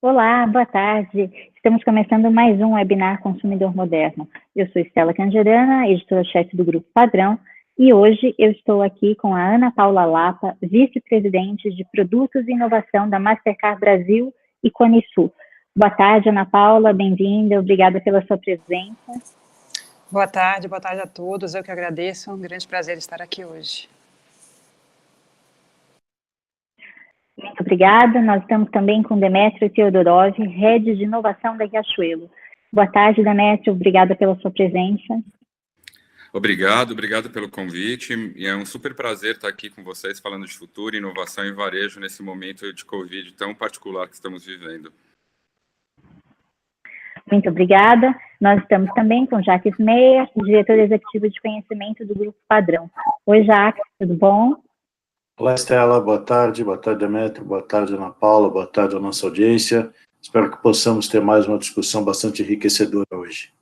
Olá, boa tarde. Estamos começando mais um webinar Consumidor Moderno. Eu sou Estela Cangerana, editora-chefe do Grupo Padrão, e hoje eu estou aqui com a Ana Paula Lapa, vice-presidente de Produtos e Inovação da Mastercard Brasil e Conisul. Boa tarde, Ana Paula, bem-vinda, obrigada pela sua presença. Boa tarde a todos, eu que agradeço, é um grande prazer estar aqui hoje. Muito obrigada. Nós estamos também com Demétrio Teodorov, Head de Inovação da Riachuelo. Boa tarde, Demétrio. Obrigada pela sua presença. Obrigado pelo convite. E é um super prazer estar aqui com vocês falando de futuro, inovação e varejo nesse momento de Covid tão particular que estamos vivendo. Muito obrigada. Nós estamos também com Jacques Meyer, diretor executivo de conhecimento do Grupo Padrão. Oi, Jacques, tudo bom? Olá, Estela, boa tarde, Demétrio, boa tarde, Ana Paula, boa tarde à nossa audiência. Espero que possamos ter mais uma discussão bastante enriquecedora hoje.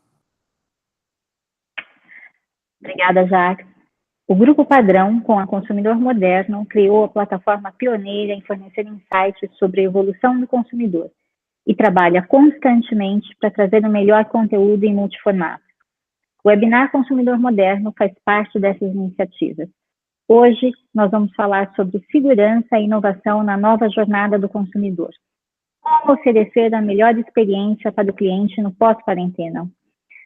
Obrigada, Jacques. O Grupo Padrão, com a Consumidor Moderno, criou a plataforma pioneira em fornecer insights sobre a evolução do consumidor e trabalha constantemente para trazer o melhor conteúdo em multiformato. O webinar Consumidor Moderno faz parte dessas iniciativas. Hoje, nós vamos falar sobre segurança e inovação na nova jornada do consumidor. Como oferecer a melhor experiência para o cliente no pós-quarentena.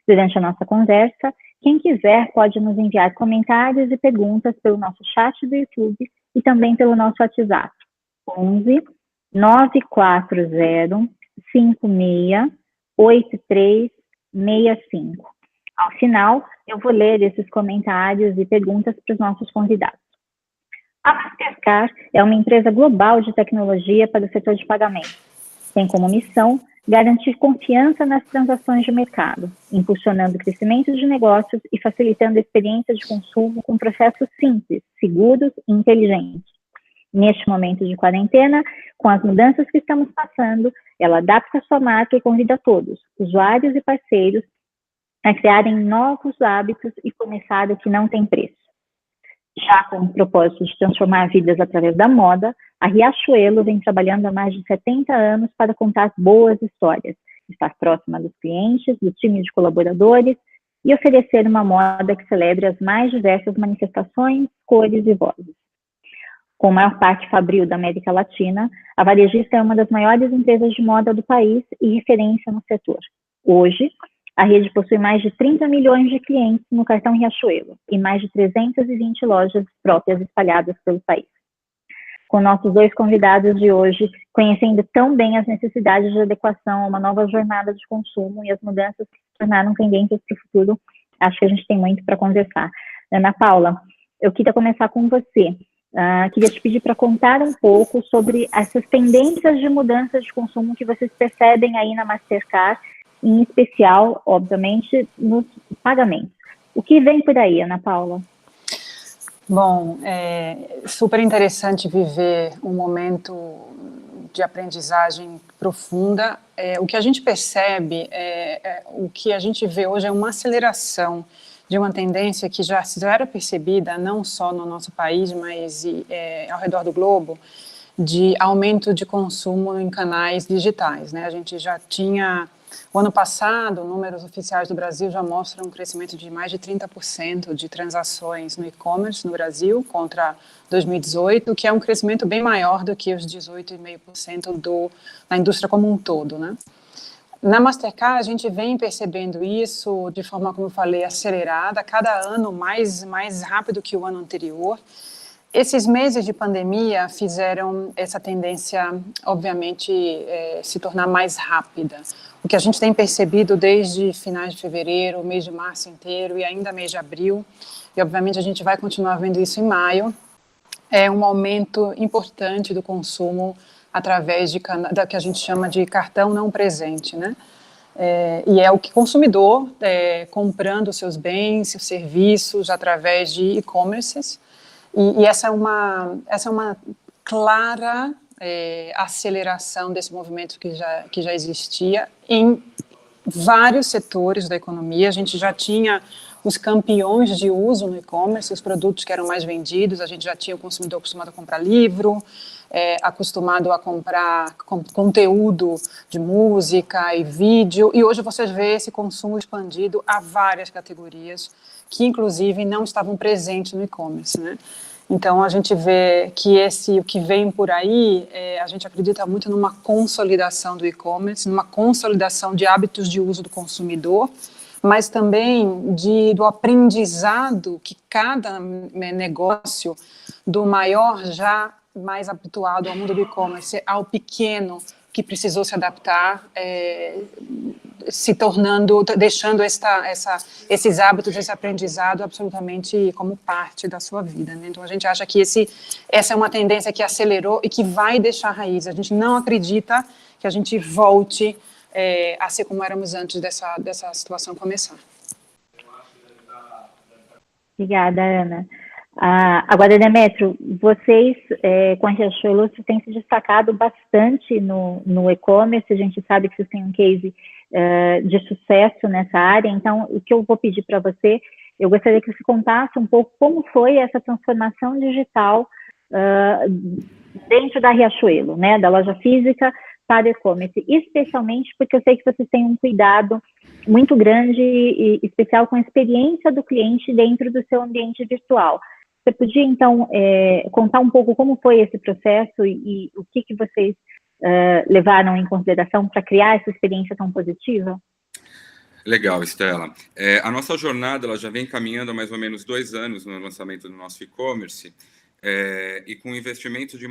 Durante a nossa conversa, quem quiser pode nos enviar comentários e perguntas pelo nosso chat do YouTube e também pelo nosso WhatsApp. 11 940 56 8365. Ao final, eu vou ler esses comentários e perguntas para os nossos convidados. A Mastercard é uma empresa global de tecnologia para o setor de pagamentos. Tem como missão garantir confiança nas transações de mercado, impulsionando o crescimento de negócios e facilitando a experiência de consumo com processos simples, seguros e inteligentes. Neste momento de quarentena, com as mudanças que estamos passando, ela adapta sua marca e convida todos, usuários e parceiros, a criarem novos hábitos e começar o que não tem preço. Já com o propósito de transformar vidas através da moda, a Riachuelo vem trabalhando há mais de 70 anos para contar boas histórias, estar próxima dos clientes, do time de colaboradores e oferecer uma moda que celebre as mais diversas manifestações, cores e vozes. Com a maior parte fabril da América Latina, a varejista é uma das maiores empresas de moda do país e referência no setor. Hoje, a rede possui mais de 30 milhões de clientes no cartão Riachuelo e mais de 320 lojas próprias espalhadas pelo país. Com nossos dois convidados de hoje, conhecendo tão bem as necessidades de adequação a uma nova jornada de consumo e as mudanças que se tornaram tendências para o futuro, acho que a gente tem muito para conversar. Ana Paula, eu queria começar com você. Queria te pedir para contar um pouco sobre essas tendências de mudança de consumo que vocês percebem aí na Mastercard, em especial, obviamente, nos pagamentos. O que vem por aí, Ana Paula? Bom, é super interessante viver um momento de aprendizagem profunda. O que a gente percebe, o que a gente vê hoje é uma aceleração de uma tendência que já era percebida, não só no nosso país, mas ao redor do globo, de aumento de consumo em canais digitais, né? A gente já tinha... O ano passado, números oficiais do Brasil já mostram um crescimento de mais de 30% de transações no e-commerce no Brasil contra 2018, que é um crescimento bem maior do que os 18,5% da indústria como um todo, né? Na Mastercard, a gente vem percebendo isso de forma, como eu falei, acelerada, cada ano mais rápido que o ano anterior. Esses meses de pandemia fizeram essa tendência, obviamente, se tornar mais rápida. O que a gente tem percebido desde finais de fevereiro, mês de março inteiro e ainda mês de abril, e obviamente a gente vai continuar vendo isso em maio, é um aumento importante do consumo através da que a gente chama de cartão não presente, né? E é o que consumidor comprando seus bens, seus serviços através de e-commerces. E essa é uma clara aceleração desse movimento que já existia em vários setores da economia. A gente já tinha os campeões de uso no e-commerce, os produtos que eram mais vendidos, a gente já tinha o consumidor acostumado a comprar livro, acostumado a comprar conteúdo de música e vídeo, e hoje você vê esse consumo expandido a várias categorias que, inclusive, não estavam presentes no e-commerce, né? Então, a gente vê que o que vem por aí, a gente acredita muito numa consolidação do e-commerce, numa consolidação de hábitos de uso do consumidor, mas também do aprendizado que cada negócio, do maior já mais habituado ao mundo do e-commerce, ao pequeno que precisou se adaptar, se tornando, deixando esses hábitos, esse aprendizado absolutamente como parte da sua vida, né? Então a gente acha que essa é uma tendência que acelerou e que vai deixar raiz. A gente não acredita que a gente volte a ser como éramos antes dessa situação começar. Obrigada, Ana. Agora, Demetrio, vocês, com a Riachuelo, têm se destacado bastante no e-commerce. A gente sabe que vocês têm um case de sucesso nessa área. Então, o que eu vou pedir para você, eu gostaria que você contasse um pouco como foi essa transformação digital dentro da Riachuelo, né, da loja física para e-commerce, especialmente porque eu sei que vocês têm um cuidado muito grande e especial com a experiência do cliente dentro do seu ambiente virtual. Você podia, então, contar um pouco como foi esse processo e o que vocês levaram em consideração para criar essa experiência tão positiva? Legal, Estela. A nossa jornada ela já vem caminhando há mais ou menos 2 anos no lançamento do nosso e-commerce, e com investimento de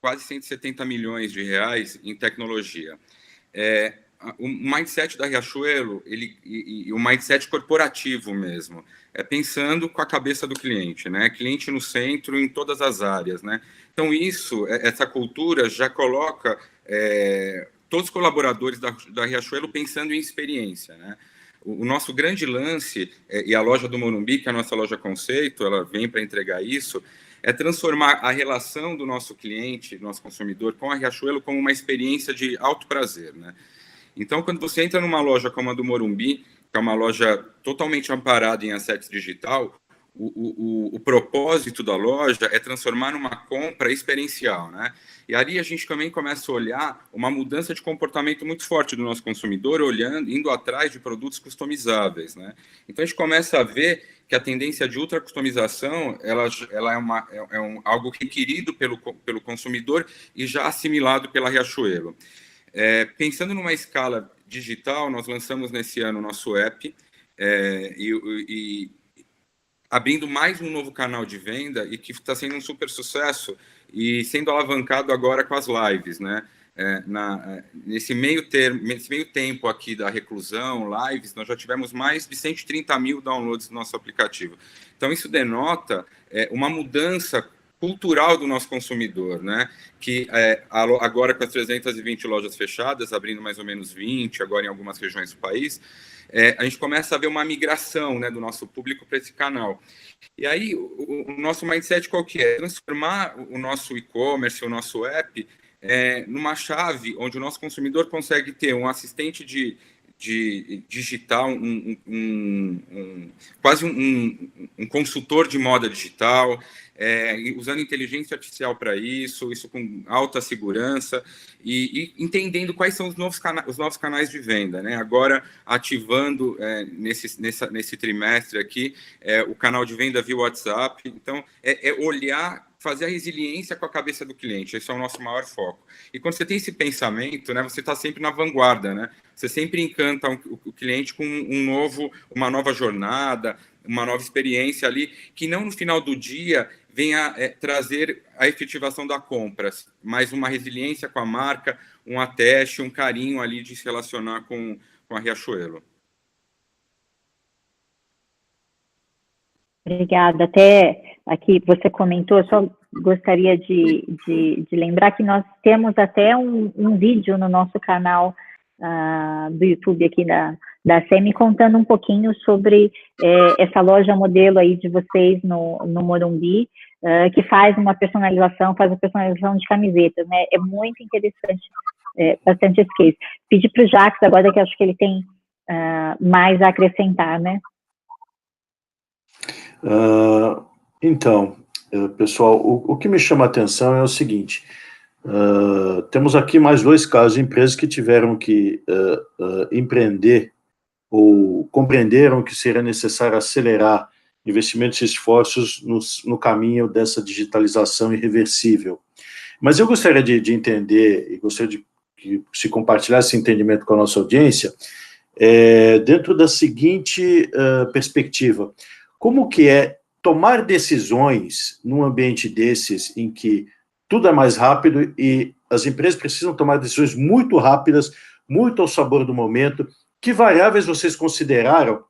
quase 170 milhões de reais em tecnologia. O mindset da Riachuelo, e o mindset corporativo mesmo, pensando com a cabeça do cliente, né? Cliente no centro em todas as áreas, né? Então essa cultura já coloca todos os colaboradores da Riachuelo pensando em experiência, né? O nosso grande lance, e a loja do Morumbi, que é a nossa loja conceito, ela vem para entregar isso, é transformar a relação do nosso cliente, do nosso consumidor, com a Riachuelo como uma experiência de alto prazer, né? Então, quando você entra numa loja como a do Morumbi, que é uma loja totalmente amparada em asset digital, o propósito da loja é transformar numa compra experiencial, né? E ali a gente também começa a olhar uma mudança de comportamento muito forte do nosso consumidor, indo atrás de produtos customizáveis, né? Então a gente começa a ver que a tendência de ultra customização ela é algo requerido pelo consumidor e já assimilado pela Riachuelo. Pensando numa escala digital, nós lançamos nesse ano o nosso app e abrindo mais um novo canal de venda e que está sendo um super sucesso e sendo alavancado agora com as lives, né? Nesse meio tempo aqui da reclusão, lives, nós já tivemos mais de 130 mil downloads do nosso aplicativo. Então, isso denota uma mudança cultural do nosso consumidor, né? Que agora com as 320 lojas fechadas, abrindo mais ou menos 20, agora em algumas regiões do país, a gente começa a ver uma migração, né, do nosso público para esse canal. E aí, o nosso mindset qual que é? Transformar o nosso e-commerce, o nosso app, numa chave onde o nosso consumidor consegue ter um assistente de digital, quase um consultor de moda digital, usando inteligência artificial para isso com alta segurança e entendendo quais são os novos canais de venda, né? Agora ativando nesse trimestre aqui o canal de venda via WhatsApp. Então olhar, fazer a resiliência com a cabeça do cliente. Esse é o nosso maior foco. E quando você tem esse pensamento, né, você está sempre na vanguarda, né? Você sempre encanta o cliente com uma nova jornada, uma nova experiência ali, que não no final do dia venha trazer a efetivação da compra, mas uma resiliência com a marca, um ateste, um carinho ali de se relacionar com a Riachuelo. Obrigada. Até aqui você comentou, eu só gostaria de lembrar que nós temos até um vídeo no nosso canal do YouTube aqui da SEMI contando um pouquinho sobre essa loja modelo aí de vocês no Morumbi. que faz uma personalização, faz a personalização de camisetas, né? É muito interessante, bastante esse case. Pedir para o Jacques agora, que acho que ele tem mais a acrescentar, né? Então, pessoal, o que me chama a atenção é o seguinte, temos aqui mais 2 casos de empresas que tiveram que empreender ou compreenderam que seria necessário acelerar investimentos e esforços no caminho dessa digitalização irreversível. Mas eu gostaria de entender, e gostaria de que se compartilhar esse entendimento com a nossa audiência, dentro da seguinte perspectiva: como que é tomar decisões num ambiente desses, em que tudo é mais rápido e as empresas precisam tomar decisões muito rápidas, muito ao sabor do momento? Que variáveis vocês consideraram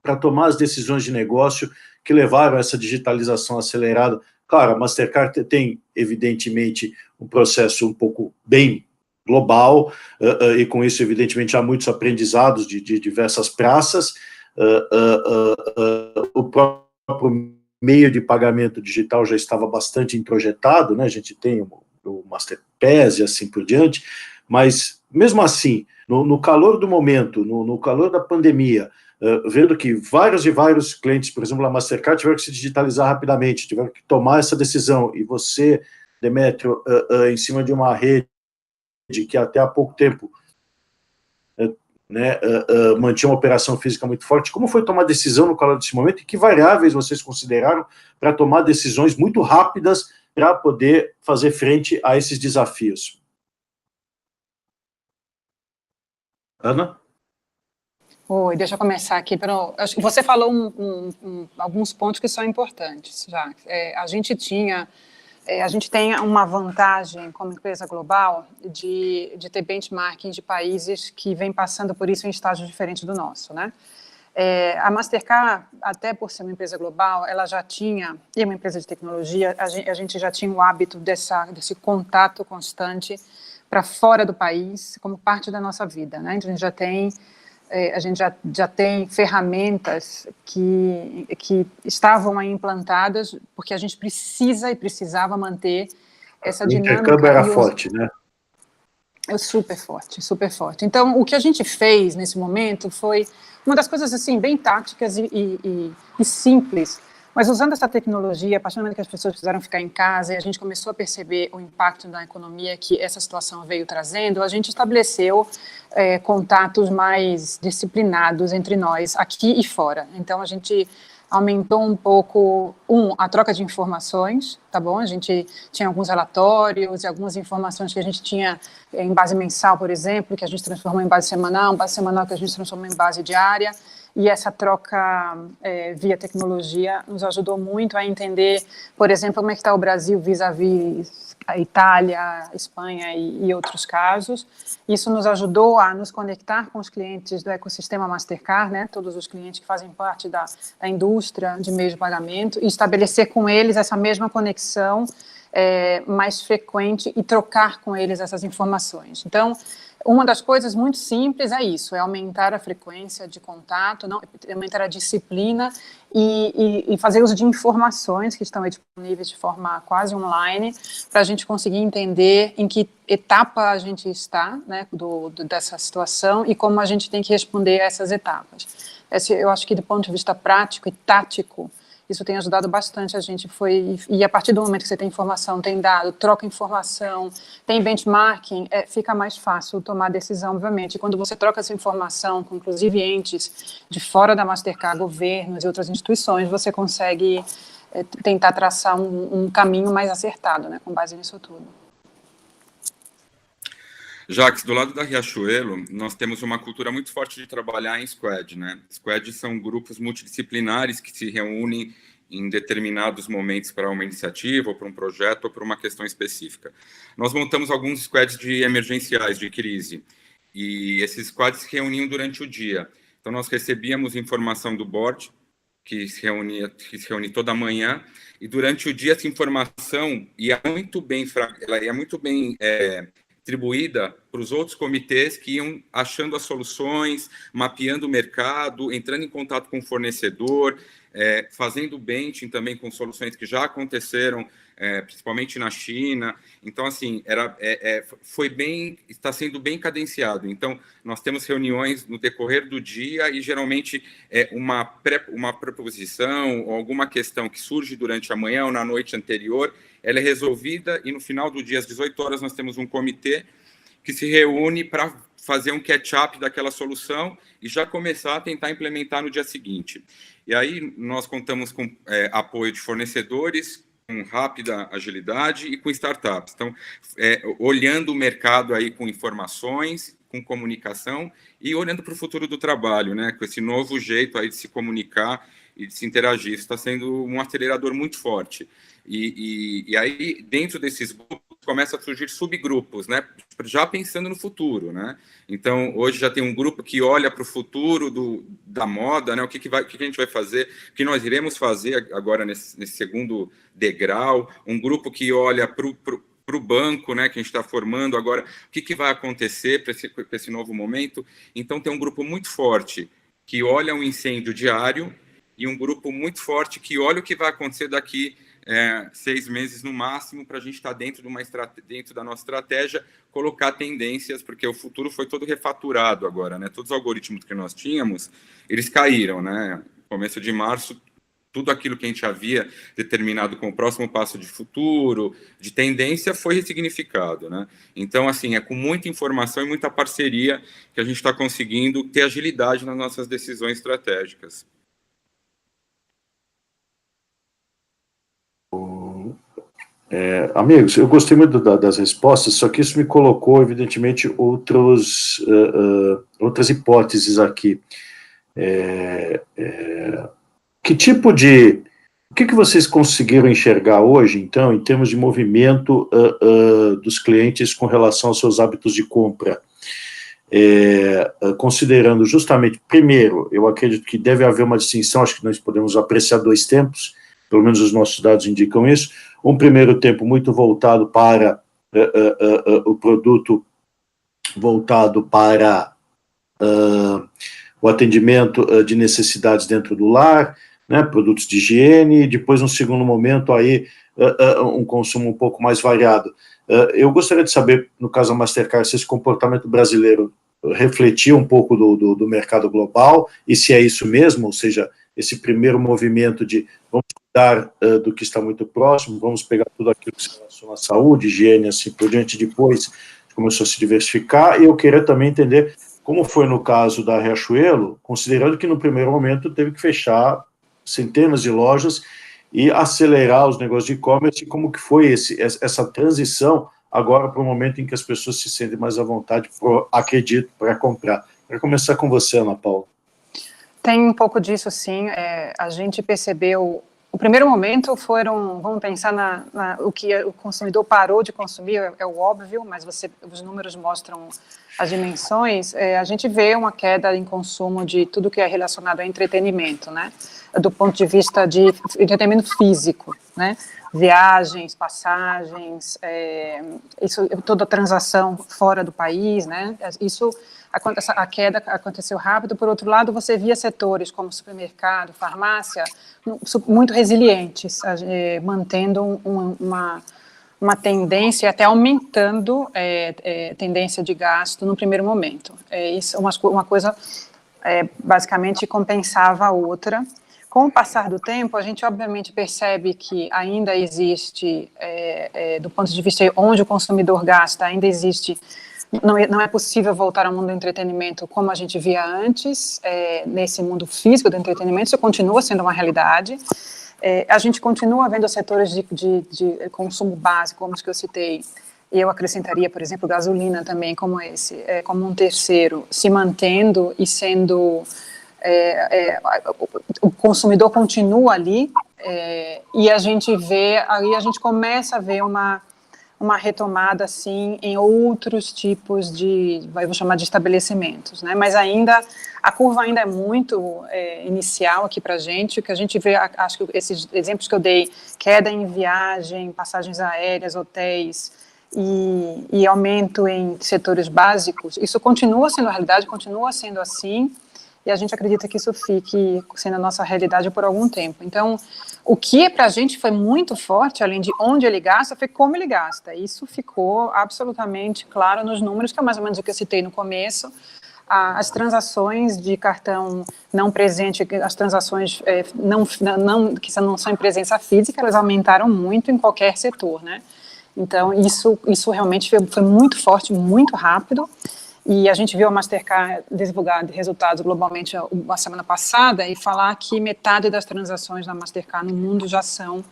para tomar as decisões de negócio que levaram a essa digitalização acelerada? Claro, a Mastercard tem, evidentemente, um processo um pouco bem global, e com isso, evidentemente, há muitos aprendizados de diversas praças. O próprio meio de pagamento digital já estava bastante introjetado, né? A gente tem o Masterpass e assim por diante, mas, mesmo assim, no calor do momento, no calor da pandemia, vendo que vários e vários clientes, por exemplo, a Mastercard, tiveram que se digitalizar rapidamente, tiveram que tomar essa decisão, e você, Demétrio, em cima de uma rede que até há pouco tempo mantinha uma operação física muito forte, como foi tomar decisão no calor desse momento, e que variáveis vocês consideraram para tomar decisões muito rápidas para poder fazer frente a esses desafios? Ana? Oi, deixa eu começar aqui. Você falou alguns pontos que são importantes, já. A gente tem uma vantagem como empresa global de ter benchmarking de países que vêm passando por isso em estágios diferentes do nosso, né? A Mastercard, até por ser uma empresa global, ela já tinha, e uma empresa de tecnologia, a gente já tinha o hábito desse contato constante para fora do país, como parte da nossa vida, né? Então, a gente já tem ferramentas que estavam aí implantadas, porque a gente precisava manter essa dinâmica. O intercâmbio era forte, né? Super forte, super forte. Então, o que a gente fez nesse momento foi uma das coisas, assim, bem táticas e simples, mas usando essa tecnologia, a partir do momento que as pessoas precisaram ficar em casa e a gente começou a perceber o impacto na economia que essa situação veio trazendo, a gente estabeleceu contatos mais disciplinados entre nós, aqui e fora. Então, a gente aumentou um pouco, a troca de informações, tá bom? A gente tinha alguns relatórios e algumas informações que a gente tinha em base mensal, por exemplo, que a gente transformou em base semanal que a gente transformou em base diária, e essa troca via tecnologia nos ajudou muito a entender, por exemplo, como é que está o Brasil vis-à-vis a Itália, a Espanha e outros casos. Isso nos ajudou a nos conectar com os clientes do ecossistema Mastercard, né, todos os clientes que fazem parte da indústria de meios de pagamento, e estabelecer com eles essa mesma conexão mais frequente e trocar com eles essas informações. Então, uma das coisas muito simples é isso, é aumentar a frequência de contato, aumentar a disciplina e fazer uso de informações que estão disponíveis de forma quase online, para a gente conseguir entender em que etapa a gente está, né, dessa situação e como a gente tem que responder a essas etapas. Eu acho que do ponto de vista prático e tático, isso tem ajudado bastante a gente. E a partir do momento que você tem informação, tem dado, troca informação, tem benchmarking, fica mais fácil tomar decisão, obviamente. E quando você troca essa informação com, inclusive, entes de fora da Mastercard, governos e outras instituições, você consegue tentar traçar um caminho mais acertado, né, com base nisso tudo. Jacques, do lado da Riachuelo, nós temos uma cultura muito forte de trabalhar em squad, né? Squads são grupos multidisciplinares que se reúnem em determinados momentos para uma iniciativa, ou para um projeto, ou para uma questão específica. Nós montamos alguns squads de emergenciais, de crise, e esses squads se reuniam durante o dia. Então, nós recebíamos informação do board, que se reúne toda manhã, e durante o dia essa informação ia muito bem distribuída os outros comitês que iam achando as soluções, mapeando o mercado, entrando em contato com o fornecedor, fazendo benching também com soluções que já aconteceram, principalmente na China. Então, assim, está sendo bem cadenciado. Então, nós temos reuniões no decorrer do dia e, geralmente, uma proposição ou alguma questão que surge durante a manhã ou na noite anterior, ela é resolvida e, no final do dia, às 18 horas, nós temos um comitê que se reúne para fazer um catch-up daquela solução e já começar a tentar implementar no dia seguinte. E aí nós contamos com apoio de fornecedores, com rápida agilidade e com startups. Então, olhando o mercado aí com informações, com comunicação e olhando para o futuro do trabalho, né, com esse novo jeito aí de se comunicar e de se interagir. Isso está sendo um acelerador muito forte. E aí, dentro desses grupos, começa a surgir subgrupos, né? Já pensando no futuro, né? Então, hoje já tem um grupo que olha para o futuro da moda, né? O que a gente vai fazer, o que nós iremos fazer agora nesse segundo degrau, um grupo que olha para o banco, né, que a gente está formando agora, o que vai acontecer para esse novo momento. Então, tem um grupo muito forte que olha um incêndio diário e um grupo muito forte que olha o que vai acontecer daqui 6 meses no máximo, para a gente estar dentro da nossa estratégia, colocar tendências, porque o futuro foi todo refaturado agora, né? Todos os algoritmos que nós tínhamos, eles caíram, né? No começo de março, tudo aquilo que a gente havia determinado como próximo passo de futuro, de tendência, foi ressignificado, né? Então, assim, é com muita informação e muita parceria que a gente está conseguindo ter agilidade nas nossas decisões estratégicas. Amigos, eu gostei muito das respostas, só que isso me colocou, evidentemente, outras hipóteses aqui. Que tipo de... O que vocês conseguiram enxergar hoje, então, em termos de movimento dos clientes com relação aos seus hábitos de compra? Considerando justamente, primeiro, eu acredito que deve haver uma distinção, acho que nós podemos apreciar 2 tempos, pelo menos os nossos dados indicam isso. Um primeiro tempo muito voltado para o produto voltado para o atendimento de necessidades dentro do lar, né, produtos de higiene, e depois, no segundo momento, aí, um consumo um pouco mais variado. Eu gostaria de saber, no caso da Mastercard, se esse comportamento brasileiro refletia um pouco do mercado global, e se é isso mesmo, ou seja, esse primeiro movimento de vamos cuidar do que está muito próximo, vamos pegar tudo aquilo que se relaciona à saúde, higiene, assim por diante, depois começou a se diversificar, e eu queria também entender como foi no caso da Riachuelo, considerando que no primeiro momento teve que fechar centenas de lojas e acelerar os negócios de e-commerce, e como que foi essa transição agora para o momento em que as pessoas se sentem mais à vontade, acredito, para comprar. Para começar com você, Ana Paula. Tem um pouco disso, sim. A gente percebeu... O primeiro momento vamos pensar o que o consumidor parou de consumir, é o óbvio, mas os números mostram as dimensões. A gente vê uma queda em consumo de tudo que é relacionado a entretenimento, né? Do ponto de vista de entretenimento físico, né? Viagens, passagens, toda transação fora do país, né? A queda aconteceu rápido. Por outro lado, você via setores como supermercado, farmácia, muito resilientes, mantendo uma tendência, até aumentando tendência de gasto no primeiro momento. Isso, uma coisa basicamente compensava a outra. Com o passar do tempo, a gente obviamente percebe que ainda existe, do ponto de vista onde o consumidor gasta, ainda existe... Não é possível voltar ao mundo do entretenimento como a gente via antes, nesse mundo físico do entretenimento. Isso continua sendo uma realidade. A gente continua vendo setores de consumo básico, como os que eu citei, e eu acrescentaria, por exemplo, gasolina também, como esse, como um terceiro, se mantendo e sendo... o consumidor continua ali, e a gente começa a ver uma retomada, assim, em outros tipos eu vou chamar de estabelecimentos, né? Mas a curva ainda é muito inicial aqui para a gente. O que a gente vê, acho que esses exemplos que eu dei, queda em viagem, passagens aéreas, hotéis, e aumento em setores básicos, isso continua sendo a realidade, continua sendo assim, e a gente acredita que isso fique sendo a nossa realidade por algum tempo. Então, o que para a gente foi muito forte, além de onde ele gasta, foi como ele gasta. Isso ficou absolutamente claro nos números, que é mais ou menos o que eu citei no começo. As transações de cartão não presente, as transações que não são em presença física, elas aumentaram muito em qualquer setor, né? Então, isso realmente foi muito forte, muito rápido, e a gente viu a Mastercard divulgar resultados globalmente a semana passada e falar que metade das transações da Mastercard no mundo já são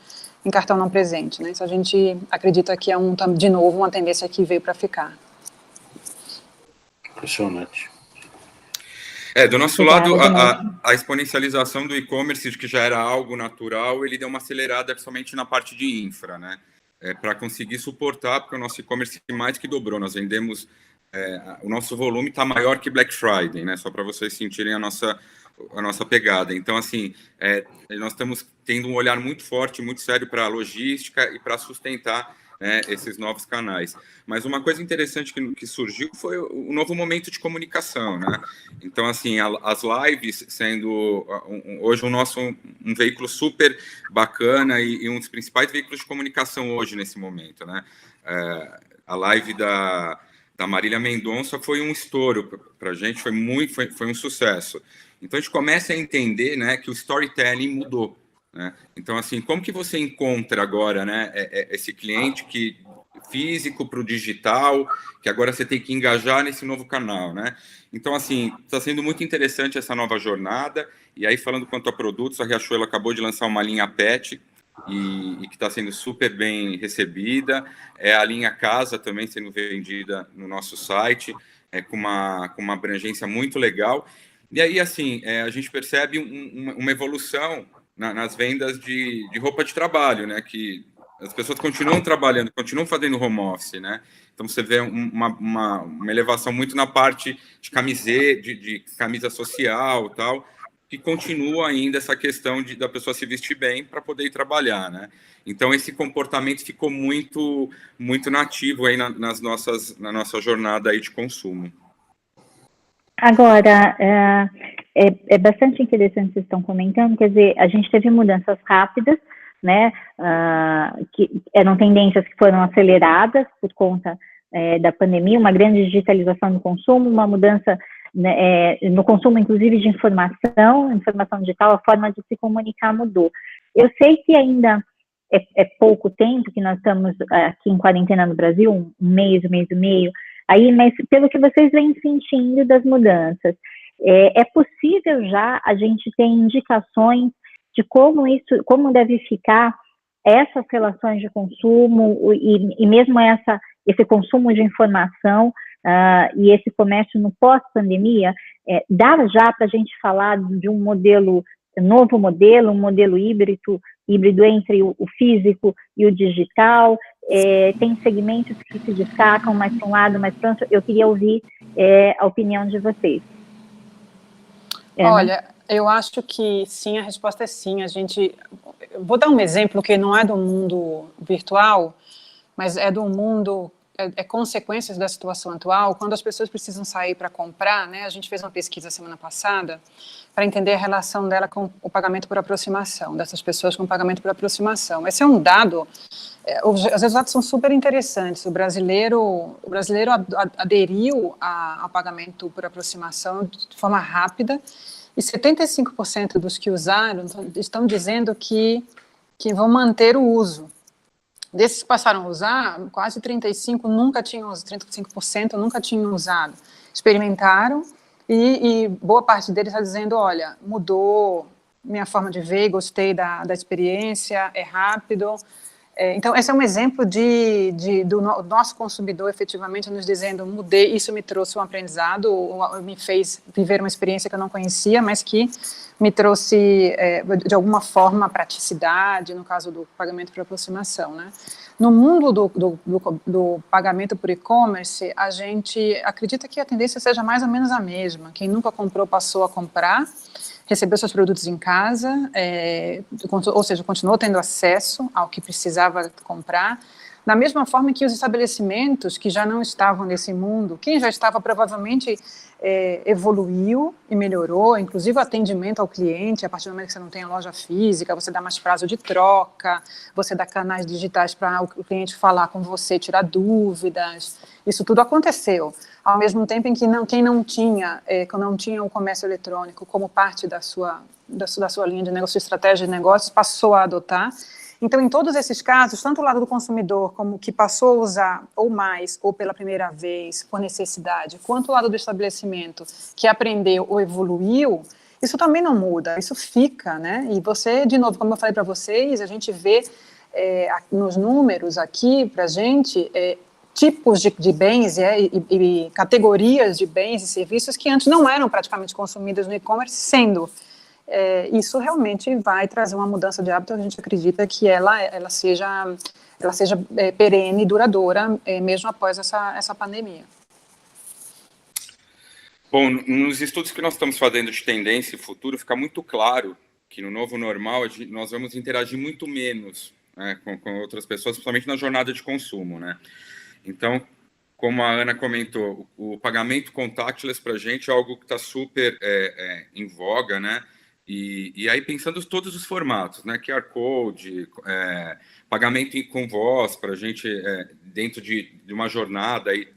em cartão não presente, né? Isso a gente acredita que é, de novo, uma tendência que veio para ficar. Impressionante. Do nosso lado, a exponencialização do e-commerce, que já era algo natural, ele deu uma acelerada principalmente na parte de infra, né? Para conseguir suportar, porque o nosso e-commerce mais que dobrou. Nós vendemos, o nosso volume está maior que Black Friday, né? Só para vocês sentirem a nossa pegada. Então, assim, nós estamos tendo um olhar muito forte, muito sério para a logística e para sustentar, né, esses novos canais. Mas uma coisa interessante que surgiu foi o novo momento de comunicação, né? Então, assim, as lives sendo hoje um veículo super bacana e um dos principais veículos de comunicação hoje nesse momento, né? A live da Marília Mendonça foi um estouro para a gente, foi um sucesso. Então, a gente começa a entender, né, que o storytelling mudou. Né? Então, assim, como que você encontra agora, né, esse cliente físico para o digital, que agora você tem que engajar nesse novo canal, né? Então, assim, está sendo muito interessante essa nova jornada. E aí, falando quanto a produtos, a Riachuelo acabou de lançar uma linha PET e que está sendo super bem recebida. A linha Casa também sendo vendida no nosso site, com uma abrangência muito legal. E aí, assim, a gente percebe uma evolução nas vendas de roupa de trabalho, né? Que as pessoas continuam trabalhando, continuam fazendo home office, né? Então você vê uma elevação muito na parte de camiseta, de camisa social, tal, que continua ainda essa questão da pessoa se vestir bem para poder ir trabalhar, né? Então esse comportamento ficou muito nativo aí na nossa jornada aí de consumo. Agora, é bastante interessante o que vocês estão comentando, quer dizer, a gente teve mudanças rápidas, né, que eram tendências que foram aceleradas por conta da pandemia, uma grande digitalização do consumo, uma mudança, né, no consumo, inclusive, de informação digital, a forma de se comunicar mudou. Eu sei que ainda é pouco tempo que nós estamos aqui em quarentena no Brasil, um mês e meio, aí, mas pelo que vocês vêm sentindo das mudanças, é possível já a gente ter indicações de como deve ficar essas relações de consumo e mesmo esse consumo de informação e esse comércio no pós-pandemia, dá já para a gente falar de um novo modelo, um modelo híbrido entre o físico e o digital. Tem segmentos que se destacam mais para um lado, mais para outro. Eu queria ouvir a opinião de vocês. Olha, eu acho que sim, a resposta é sim. Eu vou dar um exemplo que não é do mundo virtual, mas é do mundo, consequências da situação atual. Quando as pessoas precisam sair para comprar, né? A gente fez uma pesquisa semana passada para entender a relação dela com o pagamento por aproximação, dessas pessoas com o pagamento por aproximação. Esse é um dado, os resultados são super interessantes. O brasileiro aderiu ao pagamento por aproximação de forma rápida, e 75% dos que usaram estão dizendo que vão manter o uso. Desses que passaram a usar, quase 35% nunca tinham usado. Experimentaram e boa parte deles está dizendo, olha, mudou minha forma de ver, gostei da experiência, é rápido. Então, esse é um exemplo do nosso consumidor efetivamente nos dizendo, mudei, isso me trouxe um aprendizado, me fez viver uma experiência que eu não conhecia, mas que me trouxe, de alguma forma, praticidade, no caso do pagamento por aproximação, né? No mundo do pagamento por e-commerce, a gente acredita que a tendência seja mais ou menos a mesma. Quem nunca comprou passou a comprar, recebeu seus produtos em casa, ou seja, continuou tendo acesso ao que precisava comprar. Da mesma forma que os estabelecimentos que já não estavam nesse mundo, quem já estava provavelmente evoluiu e melhorou, inclusive o atendimento ao cliente, a partir do momento que você não tem a loja física, você dá mais prazo de troca, você dá canais digitais para o cliente falar com você, tirar dúvidas, isso tudo aconteceu. Ao mesmo tempo em que quem não tinha o comércio eletrônico como parte da sua linha de negócio, estratégia de negócios, passou a adotar. Então, em todos esses casos, tanto o lado do consumidor, como que passou a usar ou mais, ou pela primeira vez, por necessidade, quanto o lado do estabelecimento, que aprendeu ou evoluiu, isso também não muda, isso fica, né? E você, de novo, como eu falei para vocês, a gente vê nos números aqui, para a gente, tipos de bens e categorias de bens e serviços que antes não eram praticamente consumidos no e-commerce, sendo... isso realmente vai trazer uma mudança de hábito. A gente acredita que ela seja perene e duradoura, mesmo após essa pandemia. Bom, nos estudos que nós estamos fazendo de tendência e futuro, fica muito claro que no novo normal nós vamos interagir muito menos, né, com outras pessoas, principalmente na jornada de consumo, né? Então, como a Ana comentou, o pagamento contactless para a gente é algo que está super em voga, né? E aí, pensando em todos os formatos, né? QR Code, pagamento com voz, para a gente, dentro de uma jornada, aí,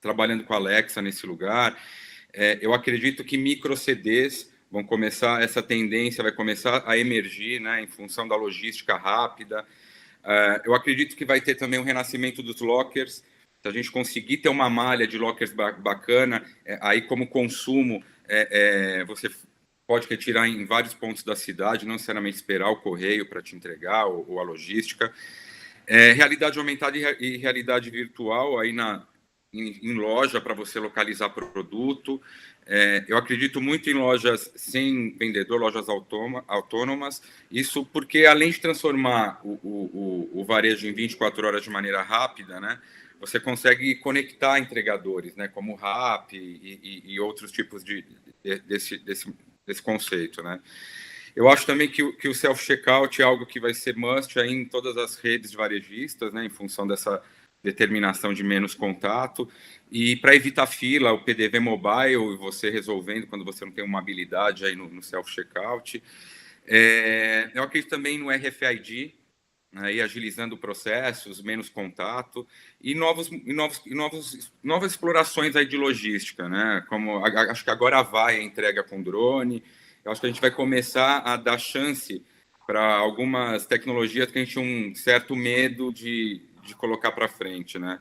trabalhando com a Alexa nesse lugar, eu acredito que micro CDs vão começar, essa tendência vai começar a emergir, né? Em função da logística rápida. Eu acredito que vai ter também um renascimento dos lockers. Se a gente conseguir ter uma malha de lockers bacana, aí como consumo, você pode retirar em vários pontos da cidade, não necessariamente esperar o correio para te entregar ou a logística. Realidade aumentada e realidade virtual aí em loja para você localizar produto. Eu acredito muito em lojas sem vendedor, lojas autônomas. Isso porque, além de transformar o varejo em 24 horas de maneira rápida, né, você consegue conectar entregadores, né, como o Rappi e outros tipos desse conceito, né? Eu acho também que o self-checkout é algo que vai ser must aí em todas as redes de varejistas, né, em função dessa determinação de menos contato. E para evitar fila, o PDV mobile, você resolvendo quando você não tem uma habilidade aí no self-checkout. Eu acredito também no RFID, aí agilizando processos, menos contato, e novas explorações aí de logística, né? Como acho que agora vai a entrega com drone. Eu acho que a gente vai começar a dar chance para algumas tecnologias que a gente tinha um certo medo de colocar para frente, né?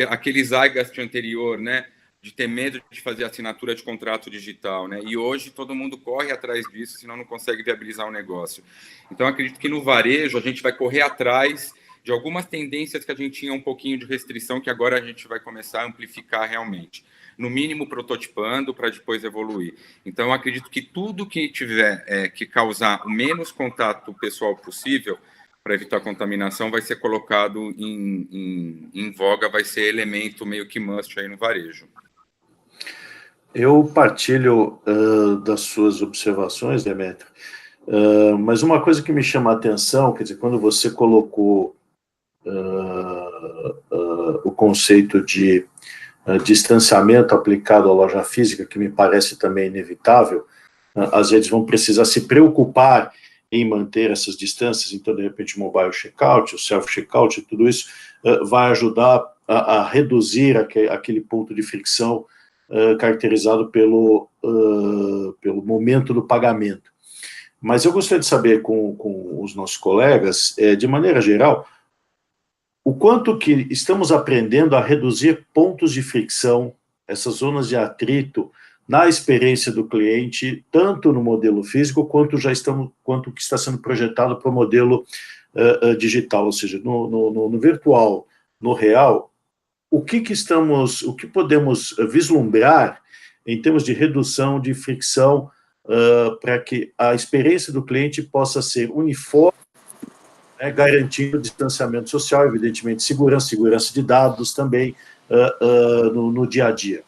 Aquele zeitgeist anterior, né? De ter medo de fazer assinatura de contrato digital, né? E hoje todo mundo corre atrás disso, senão não consegue viabilizar o negócio. Então, acredito que no varejo a gente vai correr atrás de algumas tendências que a gente tinha um pouquinho de restrição, que agora a gente vai começar a amplificar realmente. No mínimo, prototipando para depois evoluir. Então, eu acredito que tudo que tiver que causar o menos contato pessoal possível, para evitar a contaminação, vai ser colocado em voga, vai ser elemento meio que must aí no varejo. Eu partilho das suas observações, Demetrio, mas uma coisa que me chama a atenção, quer dizer, quando você colocou o conceito de distanciamento aplicado à loja física, que me parece também inevitável, as redes vão precisar se preocupar em manter essas distâncias, então, de repente, o mobile checkout, o self-checkout, tudo isso vai ajudar a reduzir aquele ponto de fricção caracterizado pelo momento do pagamento. Mas eu gostaria de saber com os nossos colegas, de maneira geral, o quanto que estamos aprendendo a reduzir pontos de fricção, essas zonas de atrito, na experiência do cliente, tanto no modelo físico, quanto o que está sendo projetado para o modelo digital, ou seja, no virtual, no real, o que podemos vislumbrar em termos de redução de fricção para que a experiência do cliente possa ser uniforme, né, garantindo distanciamento social, evidentemente segurança de dados também no dia a dia.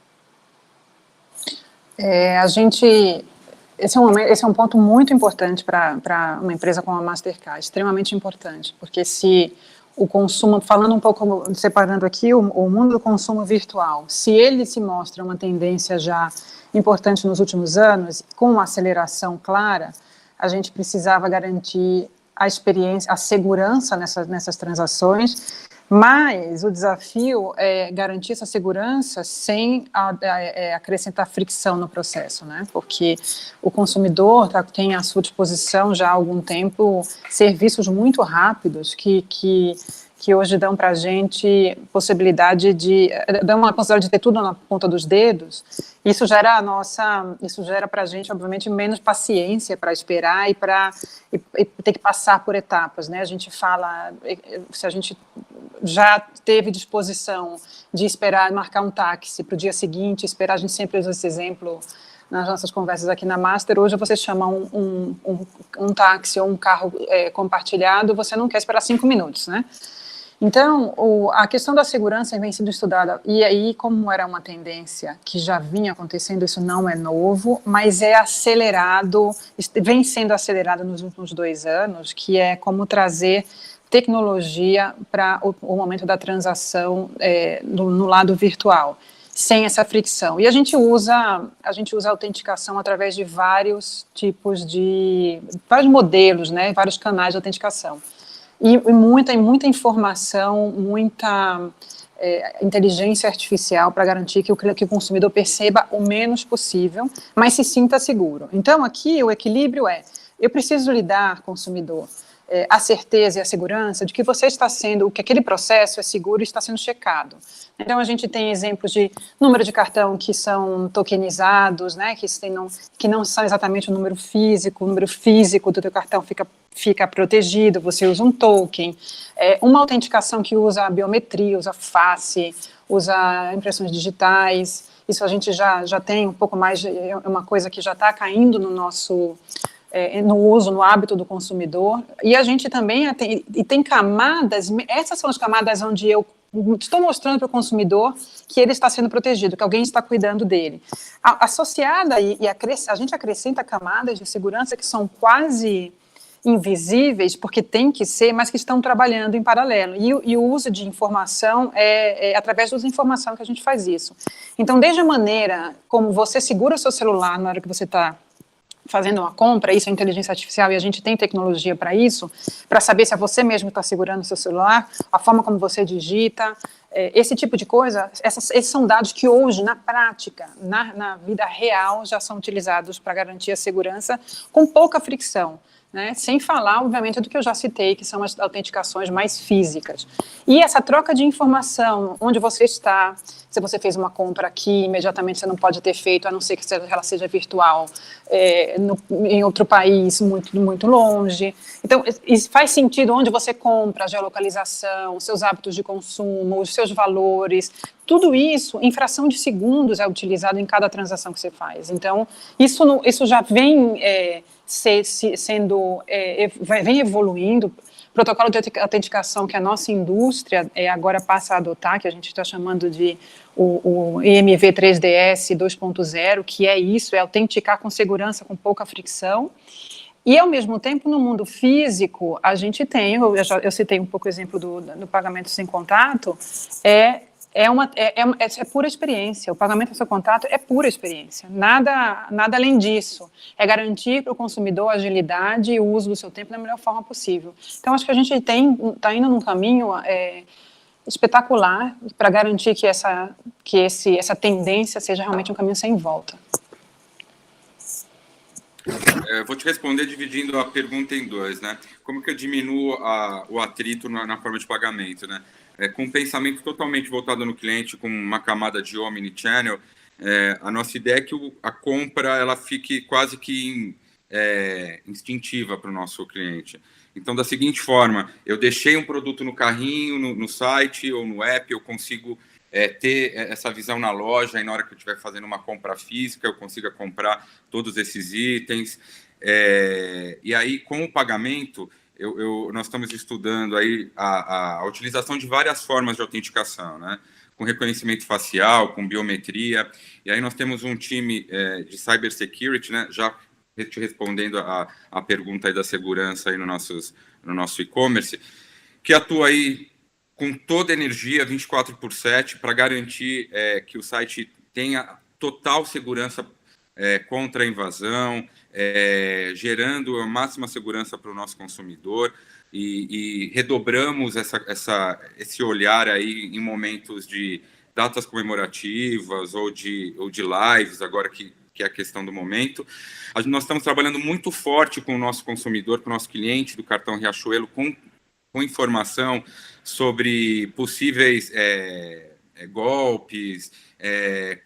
Esse é um ponto muito importante para uma empresa como a Mastercard, extremamente importante, porque se o consumo, falando um pouco, separando aqui o mundo do consumo virtual, se ele se mostra uma tendência já importante nos últimos anos, com uma aceleração clara, a gente precisava garantir a experiência, a segurança nessas transações, mas o desafio é garantir essa segurança sem acrescentar fricção no processo, né? Porque o consumidor tem à sua disposição já há algum tempo serviços muito rápidos que hoje dão para a gente possibilidade dão uma possibilidade de ter tudo na ponta dos dedos. Isso gera para a gente, obviamente, menos paciência para esperar e ter que passar por etapas, né? A gente fala, se a gente já teve disposição de esperar, marcar um táxi para o dia seguinte, esperar, a gente sempre usa esse exemplo nas nossas conversas aqui na Master, hoje você chama um táxi ou um carro compartilhado, você não quer esperar 5 minutos, né? Então, a questão da segurança vem sendo estudada, e aí, como era uma tendência que já vinha acontecendo, isso não é novo, mas é acelerado, vem sendo acelerado nos últimos 2 anos, que é como trazer tecnologia para o momento da transação no lado virtual, sem essa fricção. E a gente usa a autenticação através de vários modelos, né, vários canais de autenticação. E muita informação, muita inteligência artificial para garantir que o consumidor perceba o menos possível, mas se sinta seguro. Então, aqui, o equilíbrio eu preciso lhe dar, consumidor, a certeza e a segurança de que que aquele processo é seguro e está sendo checado. Então, a gente tem exemplos de número de cartão que são tokenizados, né, que não são exatamente o número físico do teu cartão fica protegido, você usa um token, uma autenticação que usa a biometria, usa face, usa impressões digitais, isso a gente já tem um pouco mais, é uma coisa que já está caindo no nosso... no uso, no hábito do consumidor, e a gente também tem camadas, essas são as camadas onde eu estou mostrando para o consumidor que ele está sendo protegido, que alguém está cuidando dele. Associada, a gente acrescenta camadas de segurança que são quase invisíveis, porque tem que ser, mas que estão trabalhando em paralelo, e o uso de informação é através do uso de informação que a gente faz isso. Então, desde a maneira como você segura o seu celular na hora que você está fazendo uma compra, isso é inteligência artificial e a gente tem tecnologia para isso, para saber se é você mesmo que está segurando o seu celular, a forma como você digita, esse tipo de coisa, esses são dados que hoje, na prática, na vida real, já são utilizados para garantir a segurança com pouca fricção, né? Sem falar, obviamente, do que eu já citei, que são as autenticações mais físicas. E essa troca de informação, onde você está, se você fez uma compra aqui, imediatamente você não pode ter feito, a não ser que ela seja virtual, em outro país, muito, muito longe. Então, isso faz sentido onde você compra, a geolocalização, seus hábitos de consumo, os seus valores, tudo isso, em fração de segundos, é utilizado em cada transação que você faz. Então, isso já vem vem evoluindo. O protocolo de autenticação que a nossa indústria agora passa a adotar, que a gente está chamando de o EMV 3DS 2.0, que é isso, é autenticar com segurança, com pouca fricção. E, ao mesmo tempo, no mundo físico, a gente tem, eu citei um pouco o exemplo do pagamento sem contato, é pura experiência. O pagamento sem contato é pura experiência. Nada além disso. É garantir para o consumidor a agilidade e o uso do seu tempo da melhor forma possível. Então, acho que a gente está indo num caminho espetacular para garantir que essa tendência seja realmente um caminho sem volta. Vou te responder dividindo a pergunta em 2, né? Como que eu diminuo o atrito na forma de pagamento, né? Com um pensamento totalmente voltado no cliente, com uma camada de omnichannel, a nossa ideia é que a compra ela fique quase que instintiva para o nosso cliente. Então, da seguinte forma, eu deixei um produto no carrinho, no site ou no app, eu consigo ter essa visão na loja, e na hora que eu estiver fazendo uma compra física, eu consiga comprar todos esses itens. E aí, com o pagamento, nós estamos estudando aí a utilização de várias formas de autenticação, né? Com reconhecimento facial, com biometria. E aí nós temos um time de cybersecurity, né? Já te respondendo a pergunta aí da segurança aí no nosso e-commerce, que atua aí com toda a energia, 24/7, para garantir que o site tenha total segurança contra a invasão, gerando a máxima segurança para o nosso consumidor, e redobramos esse olhar aí em momentos de datas comemorativas ou de lives, agora que é a questão do momento. Nós estamos trabalhando muito forte com o nosso consumidor, com o nosso cliente do cartão Riachuelo, com informação sobre possíveis golpes,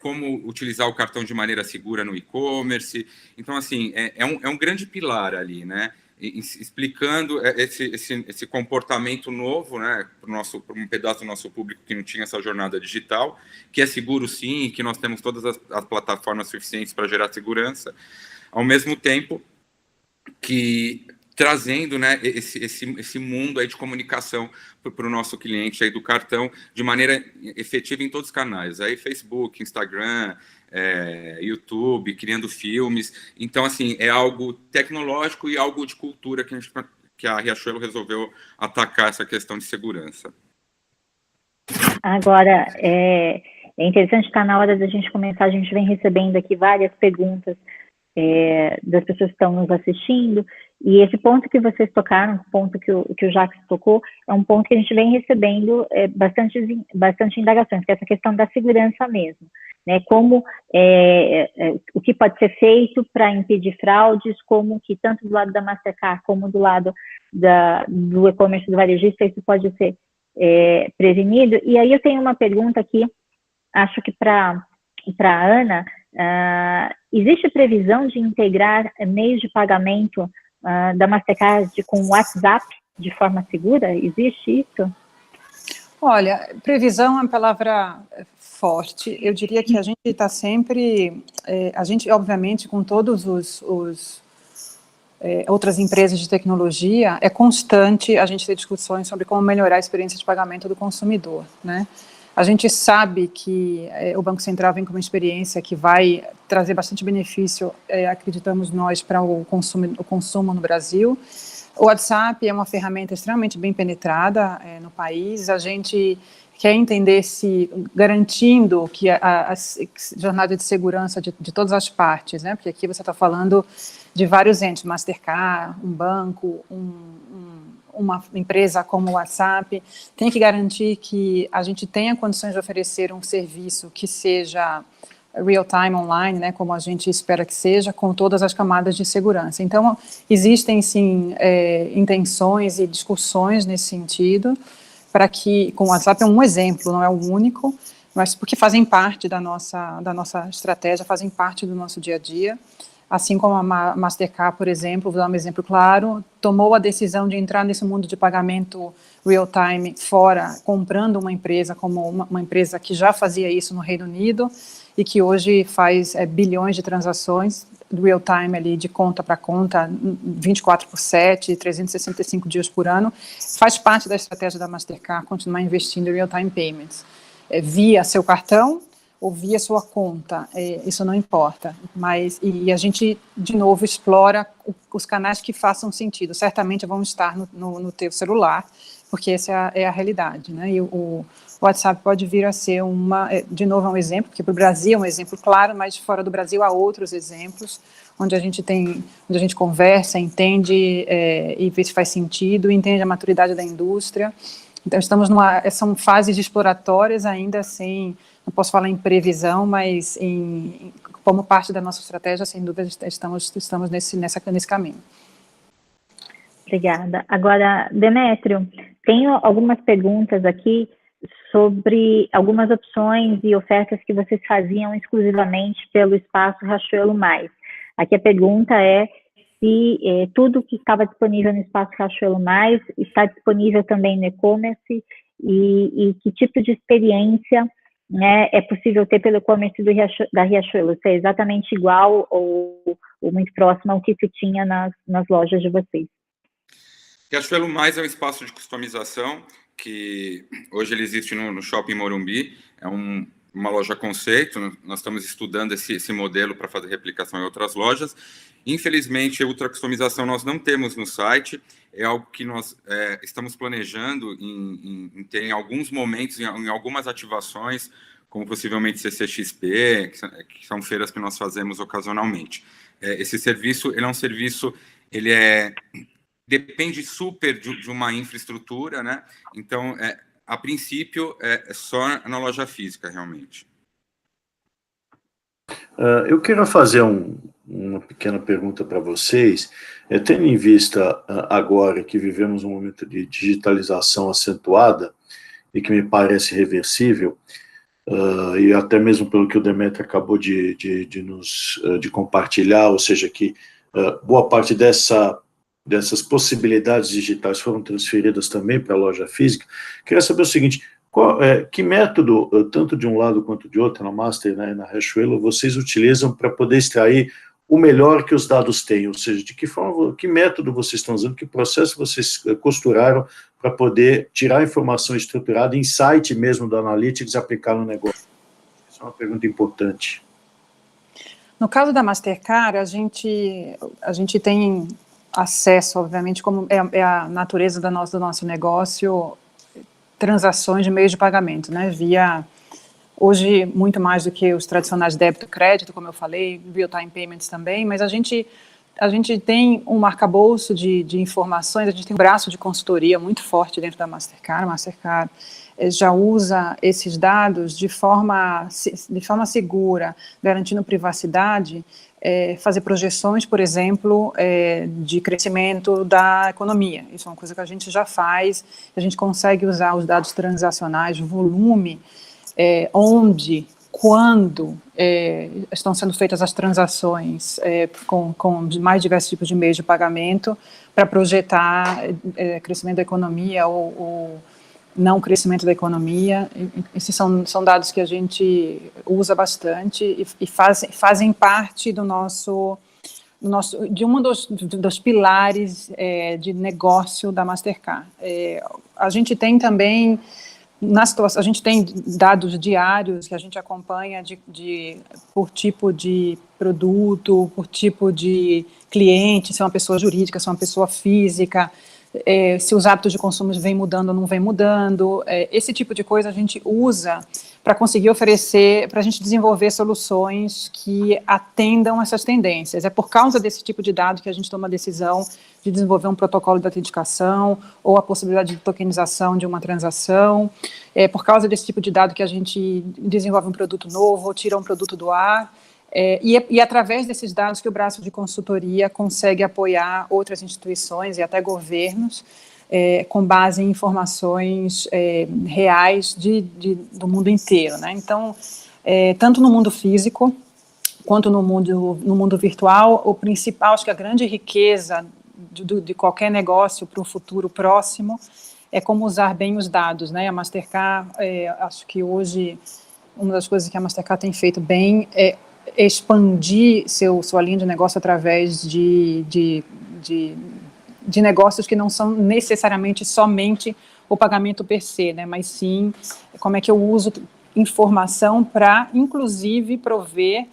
como utilizar o cartão de maneira segura no e-commerce. Então, assim, é um grande pilar ali, né? Explicando esse comportamento novo, né, para um pedaço do nosso público que não tinha essa jornada digital, que é seguro sim, que nós temos todas as plataformas suficientes para gerar segurança, ao mesmo tempo que trazendo, né, esse mundo aí de comunicação para o nosso cliente aí do cartão de maneira efetiva em todos os canais, aí Facebook, Instagram, YouTube, criando filmes. Então, assim, é algo tecnológico e algo de cultura que a Riachuelo resolveu atacar essa questão de segurança. Agora, é interessante que na hora da gente começar, a gente vem recebendo aqui várias perguntas das pessoas que estão nos assistindo, e esse ponto que vocês tocaram, o ponto que o Jacques tocou, é um ponto que a gente vem recebendo bastante indagações, que é essa questão da segurança mesmo, né? Como o que pode ser feito para impedir fraudes, como que tanto do lado da Mastercard como do lado do e-commerce do varejista isso pode ser prevenido. E aí eu tenho uma pergunta aqui, acho que para a Ana. Existe previsão de integrar meios de pagamento da Mastercard com o WhatsApp de forma segura? Existe isso? Olha, previsão é uma palavra forte. Eu diria que a gente está sempre, a gente, obviamente, com todos outras empresas de tecnologia, é constante a gente ter discussões sobre como melhorar a experiência de pagamento do consumidor, né? A gente sabe que o Banco Central vem com uma experiência que vai trazer bastante benefício, acreditamos nós, para o consumo no Brasil. O WhatsApp é uma ferramenta extremamente bem penetrada no país. A gente quer entender se, garantindo que a jornada de segurança de todas as partes, né? Porque aqui você está falando de vários entes, Mastercard, um banco, uma empresa como o WhatsApp, tem que garantir que a gente tenha condições de oferecer um serviço que seja real-time online, né, como a gente espera que seja, com todas as camadas de segurança. Então, existem, sim, intenções e discussões nesse sentido, para que, com o WhatsApp é um exemplo, não é o único, mas porque fazem parte da nossa estratégia, fazem parte do nosso dia a dia. Assim como a Mastercard, por exemplo, vou dar um exemplo claro, tomou a decisão de entrar nesse mundo de pagamento real-time fora, comprando uma empresa como uma empresa que já fazia isso no Reino Unido e que hoje faz bilhões de transações real-time ali de conta para conta, 24/7, 365 dias por ano. Faz parte da estratégia da Mastercard continuar investindo em real-time payments. Via seu cartão, ou via sua conta, isso não importa, mas e a gente, de novo, explora os canais que façam sentido. Certamente vão estar no teu celular, porque essa é a realidade, né? E o WhatsApp pode vir a ser de novo, um exemplo, porque para o Brasil é um exemplo claro, mas fora do Brasil há outros exemplos, onde a gente conversa, entende e vê se faz sentido, entende a maturidade da indústria. Então, são fases exploratórias ainda sem... Não posso falar em previsão, mas como parte da nossa estratégia, sem dúvida, estamos nesse caminho. Obrigada. Agora, Demétrio, tenho algumas perguntas aqui sobre algumas opções e ofertas que vocês faziam exclusivamente pelo espaço Riachuelo Mais. Aqui a pergunta é se tudo que estava disponível no espaço Riachuelo Mais está disponível também no e-commerce e que tipo de experiência, né, é possível ter pelo e-commerce da Riachuelo, se é exatamente igual ou muito próximo ao que se tinha nas lojas de vocês. Riachuelo Mais é um espaço de customização que hoje ele existe no Shopping Morumbi. É um uma loja conceito, nós estamos estudando esse modelo para fazer replicação em outras lojas. Infelizmente, a ultra customização nós não temos no site, é algo que nós estamos planejando em ter em alguns momentos, em algumas ativações, como possivelmente CCXP, que são feiras que nós fazemos ocasionalmente. Esse serviço, ele é um serviço, depende super de uma infraestrutura, né? Então, a princípio, é só na loja física, realmente. Eu quero fazer uma pequena pergunta para vocês, tendo em vista agora que vivemos um momento de digitalização acentuada, e que me parece reversível, e até mesmo pelo que o Demetrio acabou de compartilhar, ou seja, que boa parte dessas possibilidades digitais foram transferidas também para a loja física. Queria saber o seguinte, que método, tanto de um lado quanto de outro, na Master, né, e na Riachuelo, vocês utilizam para poder extrair o melhor que os dados têm, ou seja, de que forma, que método vocês estão usando, que processo vocês costuraram para poder tirar a informação estruturada, insight mesmo do Analytics e aplicar no negócio? Essa é uma pergunta importante. No caso da Mastercard, a gente tem acesso, obviamente, como é a natureza do nosso negócio, transações de meios de pagamento, né, hoje, muito mais do que os tradicionais débito e crédito, como eu falei, real-time payments também, mas a gente tem um arcabouço de informações, a gente tem um braço de consultoria muito forte dentro da Mastercard. A Mastercard já usa esses dados de forma segura, garantindo privacidade, fazer projeções, por exemplo, de crescimento da economia. Isso é uma coisa que a gente já faz, a gente consegue usar os dados transacionais, o volume, onde, quando estão sendo feitas as transações com mais diversos tipos de meios de pagamento para projetar crescimento da economia ou não crescimento da economia. Esses são dados que a gente usa bastante e fazem parte de um dos pilares de negócio da Mastercard. A gente tem também, a gente tem dados diários que a gente acompanha por tipo de produto, por tipo de cliente, se é uma pessoa jurídica, se é uma pessoa física, se os hábitos de consumo vêm mudando ou não vêm mudando. Esse tipo de coisa a gente usa para conseguir oferecer, para a gente desenvolver soluções que atendam essas tendências. É por causa desse tipo de dado que a gente toma a decisão de desenvolver um protocolo de autenticação ou a possibilidade de tokenização de uma transação. É por causa desse tipo de dado que a gente desenvolve um produto novo ou tira um produto do ar. E através desses dados que o braço de consultoria consegue apoiar outras instituições e até governos com base em informações reais do mundo inteiro, né? Então, tanto no mundo físico quanto no mundo virtual, o principal, acho que a grande riqueza de qualquer negócio para o futuro próximo é como usar bem os dados, né? A Mastercard, acho que hoje, uma das coisas que a Mastercard tem feito bem é expandir sua linha de negócio através de negócios que não são necessariamente somente o pagamento per se, né, mas sim como é que eu uso informação para, inclusive, prover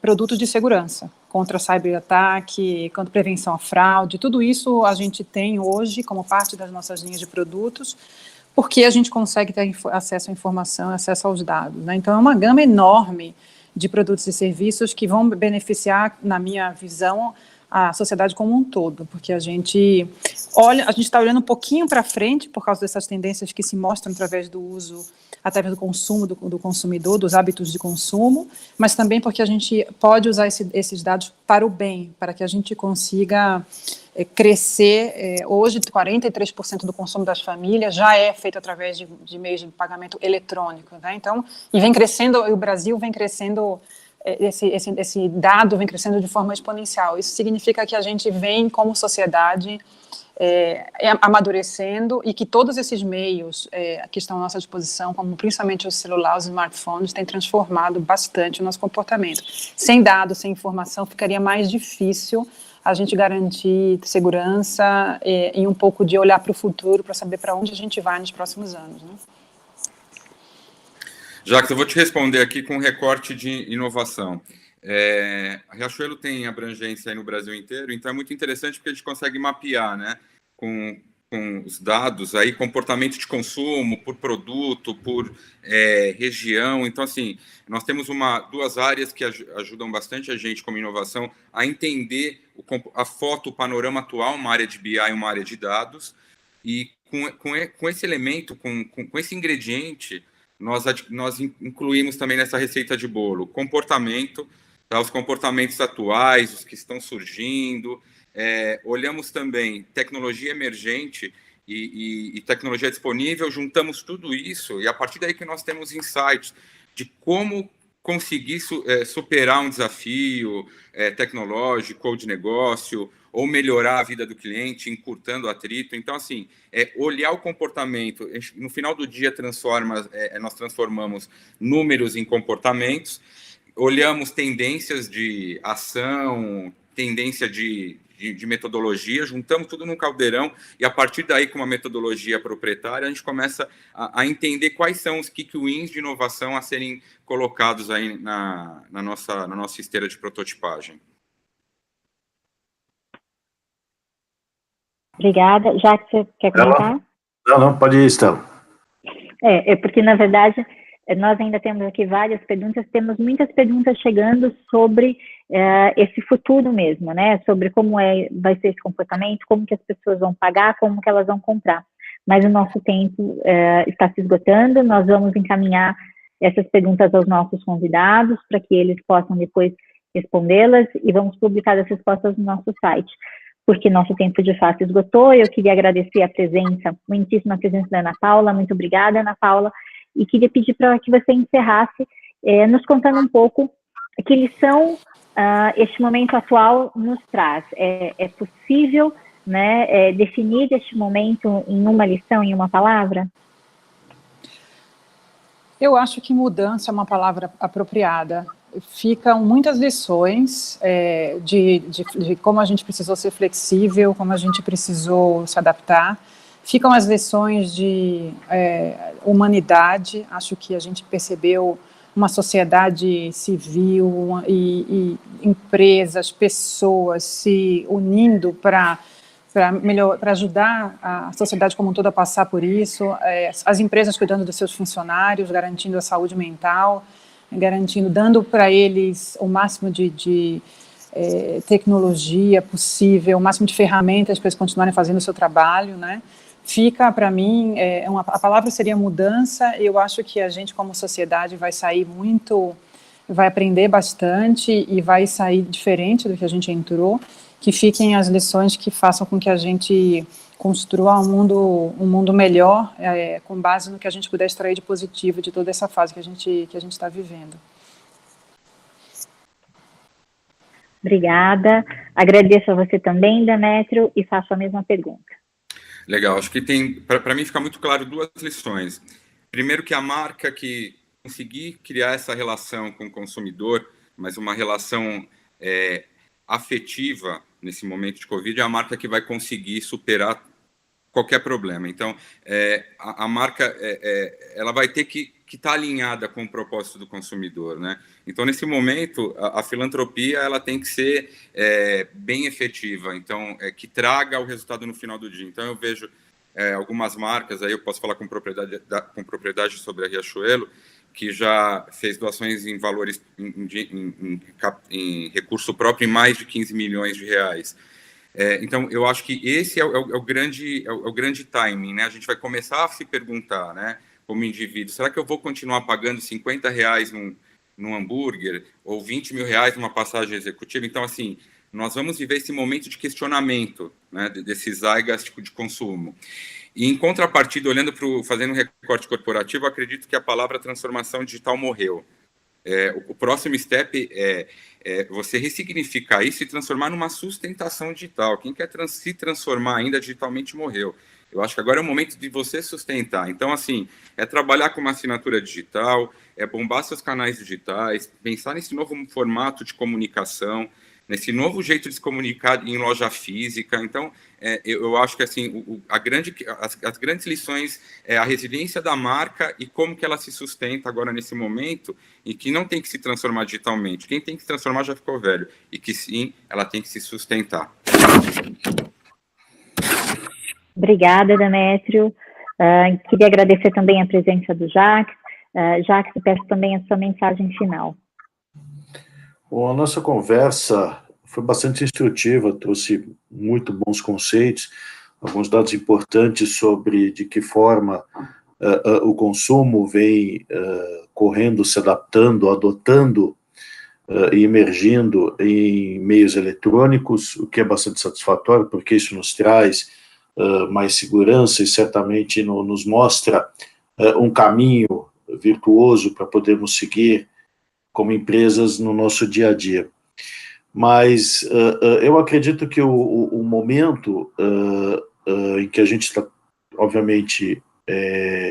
produtos de segurança contra cyberataque, contra prevenção à fraude. Tudo isso a gente tem hoje como parte das nossas linhas de produtos, porque a gente consegue ter acesso à informação, acesso aos dados, né? Então é uma gama enorme de produtos e serviços que vão beneficiar, na minha visão, a sociedade como um todo, porque a gente está olhando um pouquinho para frente por causa dessas tendências que se mostram através do uso, através do consumo do consumidor, dos hábitos de consumo, mas também porque a gente pode usar esses dados para o bem, para que a gente consiga crescer. Hoje, 43% do consumo das famílias já é feito através de meios de pagamento eletrônico, né? Então, e vem crescendo, o Brasil vem crescendo, esse dado vem crescendo de forma exponencial. Isso significa que a gente vem, como sociedade, amadurecendo, e que todos esses meios que estão à nossa disposição, como principalmente o celular, os smartphones, têm transformado bastante o nosso comportamento. Sem dados, sem informação, ficaria mais difícil a gente garantir segurança e um pouco de olhar para o futuro, para saber para onde a gente vai nos próximos anos, né? Jacques, eu vou te responder aqui com um recorte de inovação. A Riachuelo tem abrangência aí no Brasil inteiro, então é muito interessante porque a gente consegue mapear, né, com os dados aí, comportamento de consumo por produto, por região. Então, assim, nós temos duas áreas que ajudam bastante a gente como inovação a entender a foto, o panorama atual, uma área de BI e uma área de dados, e com esse elemento, com esse ingrediente, nós incluímos também nessa receita de bolo comportamento, tá, os comportamentos atuais, os que estão surgindo. Olhamos também tecnologia emergente e tecnologia disponível, juntamos tudo isso, e a partir daí que nós temos insights de como conseguir superar um desafio tecnológico ou de negócio, ou melhorar a vida do cliente, encurtando o atrito. Então, assim, olhar o comportamento, no final do dia nós transformamos números em comportamentos, olhamos tendências de ação, tendência de metodologia, juntamos tudo num caldeirão, e a partir daí, com uma metodologia proprietária, a gente começa a entender quais são os quick wins de inovação a serem colocados aí na nossa esteira de prototipagem. Obrigada. Jacques, você quer comentar? Não, pode ir, Estela. Porque, na verdade, nós ainda temos aqui várias perguntas, temos muitas perguntas chegando sobre esse futuro mesmo, né? Sobre como vai ser esse comportamento, como que as pessoas vão pagar, como que elas vão comprar. Mas o nosso tempo está se esgotando, nós vamos encaminhar essas perguntas aos nossos convidados para que eles possam depois respondê-las e vamos publicar as respostas no nosso site, porque nosso tempo de fato esgotou. Eu queria agradecer a presença, muitíssima presença da Ana Paula, muito obrigada, Ana Paula, e queria pedir para que você encerrasse nos contando um pouco que lição este momento atual nos traz. É possível, né, definir este momento em uma lição, em uma palavra? Eu acho que mudança é uma palavra apropriada. Ficam muitas lições de como a gente precisou ser flexível, como a gente precisou se adaptar. Ficam as lições de humanidade. Acho que a gente percebeu uma sociedade civil e empresas, pessoas se unindo para ajudar a sociedade como um todo a passar por isso, as empresas cuidando dos seus funcionários, garantindo a saúde mental, dando para eles o máximo de tecnologia possível, o máximo de ferramentas para eles continuarem fazendo o seu trabalho, né? Fica, para mim, a palavra seria mudança. Eu acho que a gente, como sociedade, vai aprender bastante e vai sair diferente do que a gente entrou. Que fiquem as lições que façam com que a gente construa um mundo melhor, com base no que a gente puder extrair de positivo de toda essa fase que a gente está vivendo. Obrigada. Agradeço a você também, Demétrio, e faço a mesma pergunta. Legal, acho que para mim fica muito claro duas lições. Primeiro, que a marca que conseguir criar essa relação com o consumidor, mas uma relação afetiva nesse momento de Covid, é a marca que vai conseguir superar qualquer problema. Então, a marca ela vai ter que estar alinhada com o propósito do consumidor, né? Então, nesse momento, a filantropia ela tem que ser bem efetiva, então, que traga o resultado no final do dia. Então, eu vejo algumas marcas, aí eu posso falar com propriedade sobre a Riachuelo, que já fez doações em valores, em recurso próprio, em mais de 15 milhões de reais. Então, eu acho que esse é o grande timing, né? A gente vai começar a se perguntar, né, como indivíduo, será que eu vou continuar pagando R$50 num hambúrguer ou R$20 mil numa passagem executiva? Então, assim, nós vamos viver esse momento de questionamento, né, desse zeitgeist de consumo. E, em contrapartida, fazendo um recorte corporativo, eu acredito que a palavra transformação digital morreu. O próximo step é você ressignificar isso e transformar numa sustentação digital. Quem quer se transformar ainda digitalmente morreu. Eu acho que agora é o momento de você sustentar. Então, assim, trabalhar com uma assinatura digital, bombar seus canais digitais, pensar nesse novo formato de comunicação, nesse novo jeito de se comunicar em loja física. Então, eu acho que assim, as grandes lições é a resiliência da marca e como que ela se sustenta agora nesse momento, e que não tem que se transformar digitalmente. Quem tem que se transformar já ficou velho, e que sim, ela tem que se sustentar. Obrigada, Demétrio. Queria agradecer também a presença do Jacques. Jacques, peço também a sua mensagem final. Bom, a nossa conversa foi bastante instrutiva, trouxe muito bons conceitos, alguns dados importantes sobre de que forma o consumo vem correndo, se adaptando, adotando e emergindo em meios eletrônicos, o que é bastante satisfatório, porque isso nos traz mais segurança e certamente nos mostra um caminho virtuoso para podermos seguir como empresas no nosso dia a dia. Mas eu acredito que o momento em que a gente está, obviamente,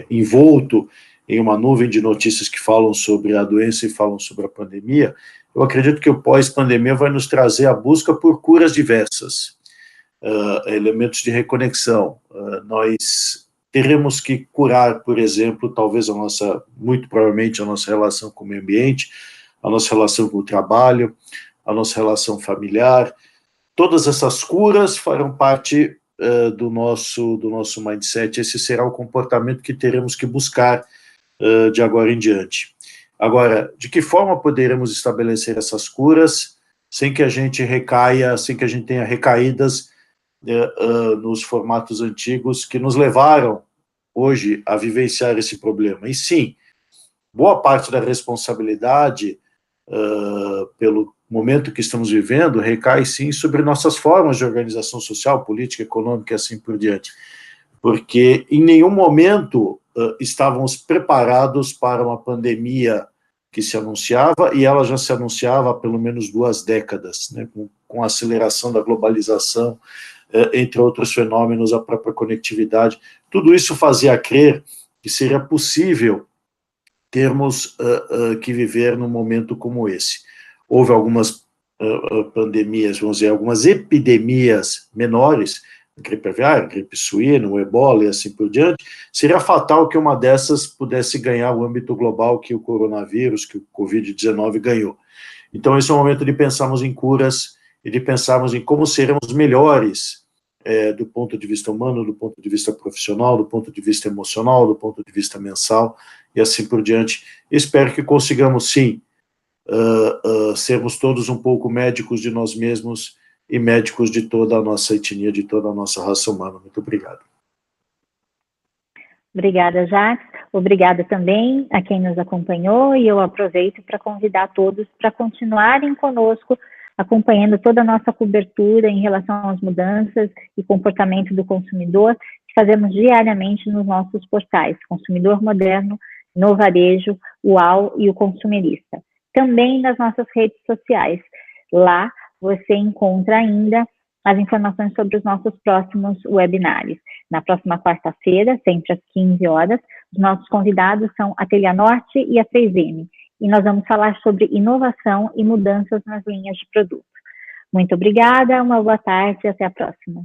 envolto em uma nuvem de notícias que falam sobre a doença e falam sobre a pandemia, eu acredito que o pós-pandemia vai nos trazer a busca por curas diversas, elementos de reconexão. Nós teremos que curar, por exemplo, talvez muito provavelmente a nossa relação com o meio ambiente, a nossa relação com o trabalho, a nossa relação familiar. Todas essas curas farão parte do nosso mindset. Esse será o comportamento que teremos que buscar de agora em diante. Agora, de que forma poderemos estabelecer essas curas sem que a gente recaia, sem que a gente tenha recaídas nos formatos antigos que nos levaram hoje a vivenciar esse problema? E sim, boa parte da responsabilidade pelo momento que estamos vivendo recai sim sobre nossas formas de organização social, política, econômica e assim por diante, porque em nenhum momento estávamos preparados para uma pandemia que se anunciava, e ela já se anunciava há pelo menos 2 décadas, né, com a aceleração da globalização, entre outros fenômenos, a própria conectividade. Tudo isso fazia crer que seria possível termos que viver num momento como esse. Houve algumas pandemias, vamos dizer, algumas epidemias menores, gripe aviária, gripe suína, o ebola e assim por diante. Seria fatal que uma dessas pudesse ganhar o âmbito global que o coronavírus, que o Covid-19 ganhou. Então, esse é o momento de pensarmos em curas e de pensarmos em como seremos melhores do ponto de vista humano, do ponto de vista profissional, do ponto de vista emocional, do ponto de vista mensal, e assim por diante. Espero que consigamos, sim, sermos todos um pouco médicos de nós mesmos e médicos de toda a nossa etnia, de toda a nossa raça humana. Muito obrigado. Obrigada, Jacques. Obrigada também a quem nos acompanhou, e eu aproveito para convidar todos para continuarem conosco, acompanhando toda a nossa cobertura em relação às mudanças e comportamento do consumidor, que fazemos diariamente nos nossos portais, Consumidor Moderno, No Varejo, UAU e o Consumerista. Também nas nossas redes sociais. Lá você encontra ainda as informações sobre os nossos próximos webinários. Na próxima quarta-feira, sempre às 15 horas, os nossos convidados são a Telha Norte e a 3M, e nós vamos falar sobre inovação e mudanças nas linhas de produto. Muito obrigada, uma boa tarde e até a próxima.